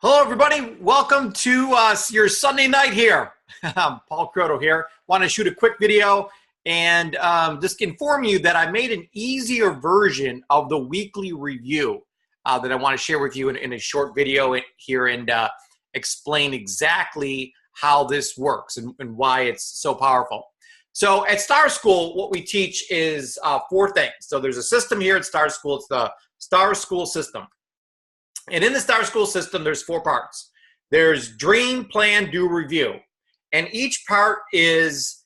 Hello, everybody. Welcome to your Sunday night here. Paul Croto here. Want to shoot a quick video and just inform you that I made an easier version of the weekly review that I want to share with you in a short video here and explain exactly how this works and why it's so powerful. So at Star School, what we teach is 4 things. So there's a system here at Star School. It's the Star School system. And in the Star School system, there's 4 parts. There's dream, plan, do, review. And each part is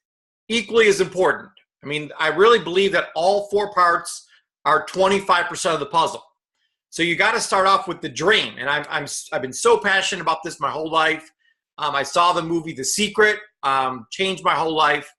equally as important. I mean, I really believe that all 4 parts are 25% of the puzzle. So you got to start off with the dream. And I've been so passionate about this my whole life. I saw the movie The Secret, changed my whole life.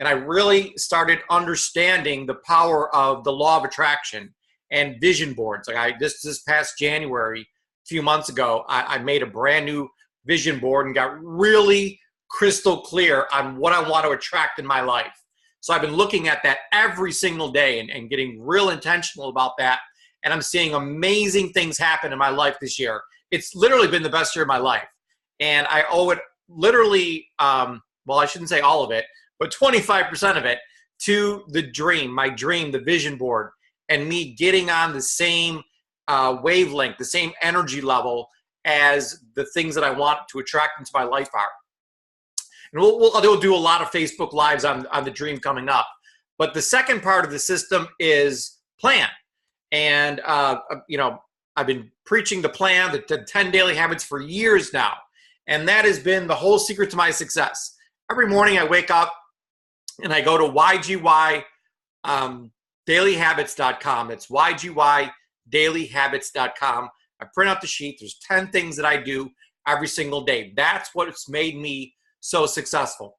And I really started understanding the power of the law of attraction and vision boards. Like this past January, a few months ago, I made a brand new vision board and got really crystal clear on what I want to attract in my life. So I've been looking at that every single day and getting real intentional about that. And I'm seeing amazing things happen in my life this year. It's literally been the best year of my life. And I owe it literally, well, I shouldn't say all of it, but 25% of it to the dream, my dream, the vision board, and me getting on the same wavelength, the same energy level as the things that I want to attract into my life are. And we'll do a lot of Facebook Lives on the dream coming up. But the second part of the system is plan. And, you know, I've been preaching the plan, the 10 daily habits for years now. And that has been the whole secret to my success. Every morning I wake up and I go to YGY, dailyhabits.com. It's YGYdailyhabits.com. I print out the sheet. There's 10 things that I do every single day. That's what's made me so successful.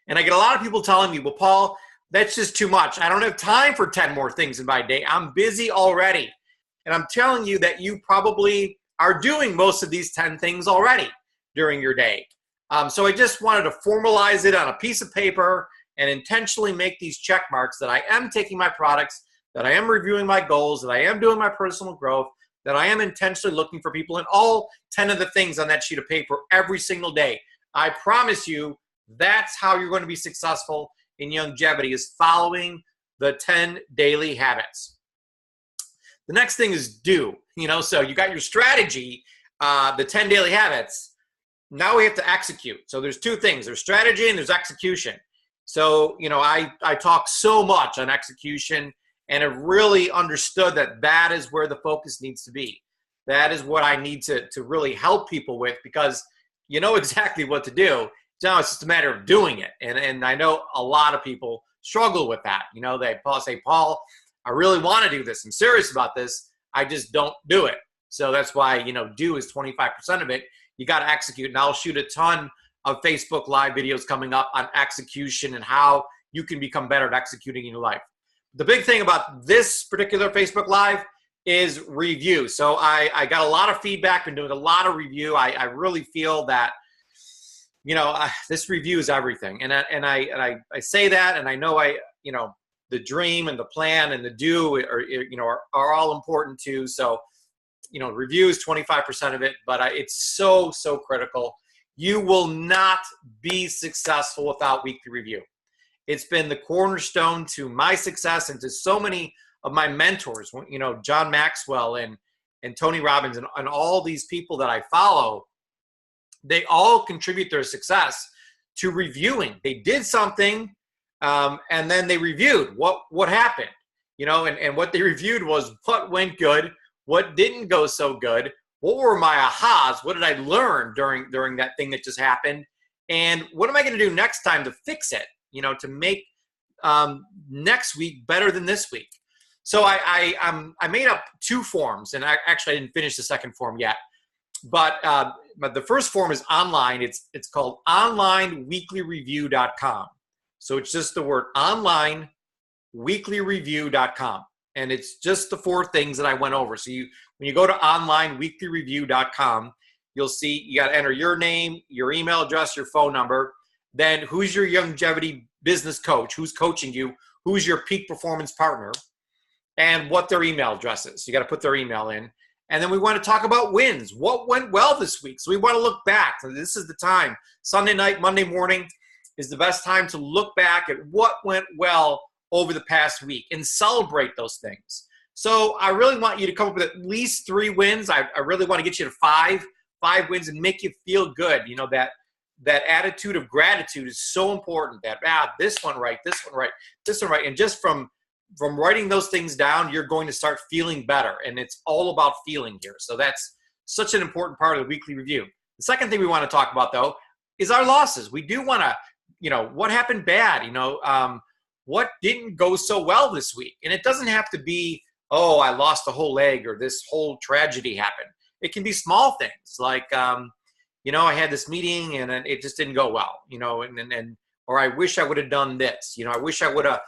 And I get a lot of people telling me, well, Paul, that's just too much. I don't have time for 10 more things in my day. I'm busy already. And I'm telling you that you probably are doing most of these 10 things already during your day. So I just wanted to formalize it on a piece of paper and intentionally make these check marks that I am taking my products, that I am reviewing my goals, that I am doing my personal growth, that I am intentionally looking for people in all 10 of the things on that sheet of paper every single day. I promise you that's how you're going to be successful in Youngevity, is following the 10 daily habits. The next thing is do. So you got your strategy, the 10 daily habits. Now we have to execute. So there's 2 things. There's strategy and there's execution. So, I talk so much on execution and have really understood that is where the focus needs to be. That is what I need to really help people with, because you know exactly what to do. Now it's just a matter of doing it. And I know a lot of people struggle with that. They say, Paul, I really want to do this. I'm serious about this. I just don't do it. So that's why, do is 25% of it. You got to execute. And I'll shoot a ton of Facebook Live videos coming up on execution and how you can become better at executing in your life. The big thing about this particular Facebook Live is review. So I got a lot of feedback, been doing a lot of review. I really feel that, this review is everything. And I say that, and I know the dream and the plan and the do are all important too. So, review is 25% of it, but it's so critical. You will not be successful without weekly review. It's been the cornerstone to my success and to so many of my mentors, John Maxwell and Tony Robbins and all these people that I follow. They all contribute their success to reviewing. They did something and then they reviewed what happened, and what they reviewed was what went good, what didn't go so good. What were my ahas? What did I learn during that thing that just happened? And what am I going to do next time to fix it, to make next week better than this week? So I made up 2 forms, and I didn't finish the second form yet. But the first form is online. It's called onlineweeklyreview.com. So it's just the word onlineweeklyreview.com. And it's just the 4 things that I went over. So when you go to onlineweeklyreview.com, you'll see you got to enter your name, your email address, your phone number. Then who's your Youngevity business coach? Who's coaching you? Who's your peak performance partner? And what their email address is. You got to put their email in. And then we want to talk about wins. What went well this week? So we want to look back. So this is the time. Sunday night, Monday morning is the best time to look back at what went well over the past week and celebrate those things. So I really want you to come up with at least 3 wins. I really want to get you to five wins and make you feel good. You know, that attitude of gratitude is so important. That this one right, this one right, this one right. And just from writing those things down, you're going to start feeling better. And it's all about feeling here. So that's such an important part of the weekly review. The second thing we want to talk about, though, is our losses. We do want to, what happened bad? What didn't go so well this week? And it doesn't have to be, oh, I lost a whole leg or this whole tragedy happened. It can be small things like, I had this meeting and it just didn't go well, or I wish I would have done this. I wish I would have,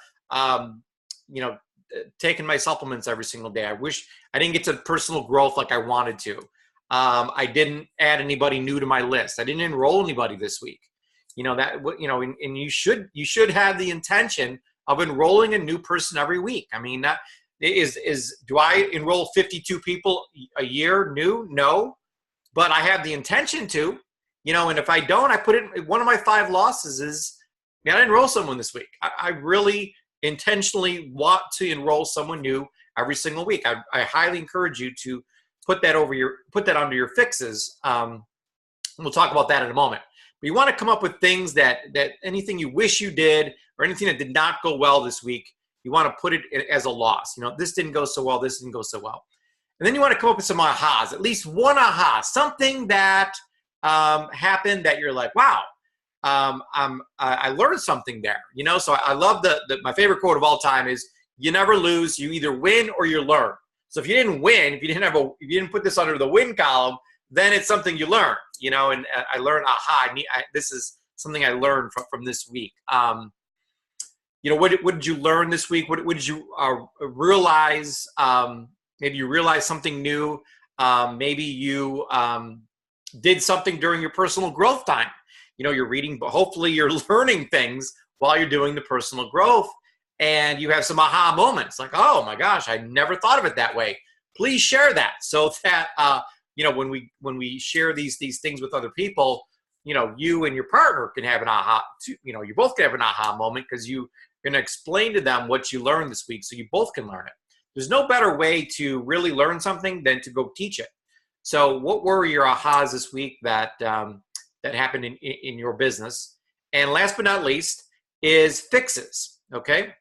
taken my supplements every single day. I wish I didn't get to personal growth like I wanted to. I didn't add anybody new to my list. I didn't enroll anybody this week. And you should have the intention of enrolling a new person every week. I mean, do I enroll 52 people a year new? No, but I have the intention to, and if I don't, I put it, one of my 5 losses is, I didn't enroll someone this week. I really intentionally want to enroll someone new every single week. I highly encourage you to put that under your fixes. We'll talk about that in a moment. But you want to come up with things that anything you wish you did or anything that did not go well this week, you want to put it as a loss. This didn't go so well, this didn't go so well. And then you want to come up with some ahas, at least one aha, something that happened that you're like, wow, I learned something there. So I love my favorite quote of all time is, you never lose, you either win or you learn. So if you didn't win, if you didn't put this under the win column, then it's something you learn, and I learned, this is something I learned from this week. What did you learn this week? What did you realize? Maybe you realized something new. Maybe you did something during your personal growth time. You're reading, but hopefully you're learning things while you're doing the personal growth, and you have some aha moments like, oh my gosh, I never thought of it that way. Please share that so that, when we share these things with other people, you and your partner can have an aha, you both can have an aha moment because you're going to explain to them what you learned this week so you both can learn it. There's no better way to really learn something than to go teach it. So what were your ahas this week that happened in your business? And last but not least is fixes, okay?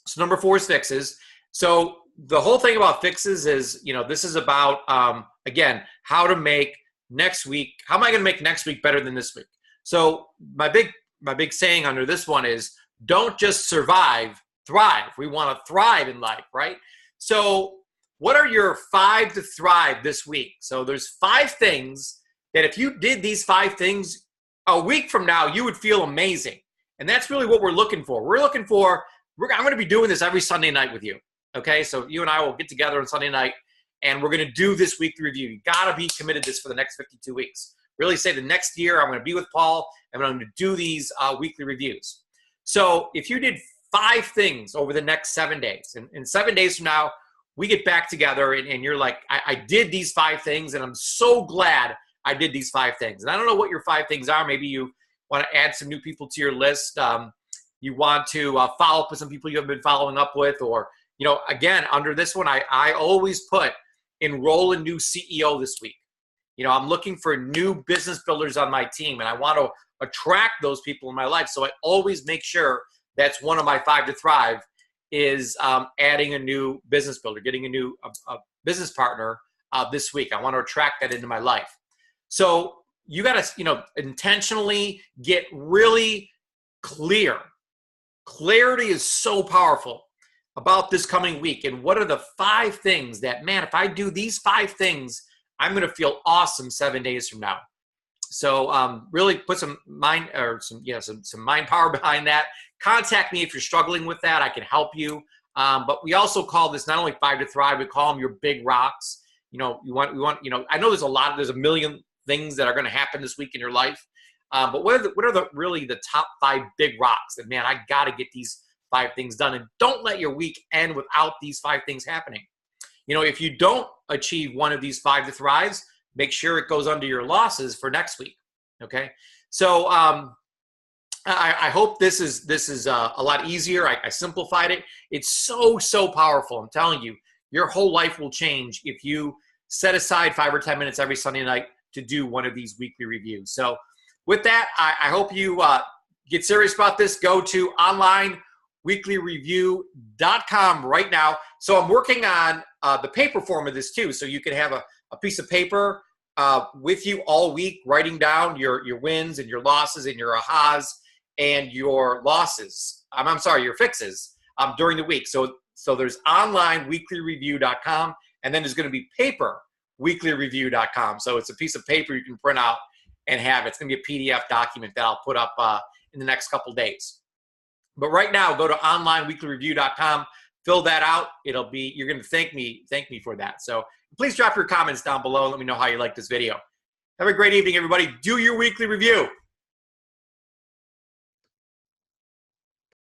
So number 4 is fixes. So the whole thing about fixes is, this is about, again, how to make next week, how am I going to make next week better than this week? So my big saying under this one is, don't just survive, thrive. We want to thrive in life, right? So what are your 5 to thrive this week? So there's 5 things that if you did these 5 things a week from now, you would feel amazing. And that's really what we're looking for. I'm going to be doing this every Sunday night with you. Okay, so you and I will get together on Sunday night, and we're going to do this weekly review. You got to be committed to this for the next 52 weeks. Really say the next year I'm going to be with Paul, and I'm going to do these weekly reviews. So if you did 5 things over the next 7 days, and 7 days from now, we get back together, and you're like, I did these 5 things, and I'm so glad I did these 5 things. And I don't know what your 5 things are. Maybe you want to add some new people to your list. You want to follow up with some people you have been following up with, or again, under this one, I always put enroll a new CEO this week. I'm looking for new business builders on my team, and I want to attract those people in my life. So I always make sure that's one of my 5 to thrive is adding a new business builder, getting a new business partner this week. I want to attract that into my life. So you got to, intentionally get really clear. Clarity is so powerful about this coming week. And what are the 5 things that, man, if I do these 5 things, I'm going to feel awesome 7 days from now. So really put some mind power behind that. Contact me if you're struggling with that. I can help you. But we also call this not only 5 to thrive, we call them your big rocks. We want, I know there's a million things that are going to happen this week in your life. But what are really the top 5 big rocks that, man, I got to get these 5 things done? And don't let your week end without these 5 things happening. You know, if you don't achieve one of these 5 to thrives, make sure it goes under your losses for next week. Okay. So I hope this is a lot easier. I simplified it. It's so powerful. I'm telling you, your whole life will change if you set aside 5 or 10 minutes every Sunday night to do one of these weekly reviews. So with that, I hope you get serious about this. Go to onlineweeklyreview.com right now. So I'm working on the paper form of this too. So you can have a piece of paper with you all week, writing down your wins and your losses and your ahas and your losses. I'm sorry, your fixes during the week. So there's onlineweeklyreview.com, and then there's going to be paperweeklyreview.com. So it's a piece of paper you can print out and have. It's going to be a PDF document that I'll put up in the next couple days. But right now, go to onlineweeklyreview.com, fill that out. You're going to thank me for that. So please drop your comments down below and let me know how you like this video. Have a great evening, everybody. Do your weekly review.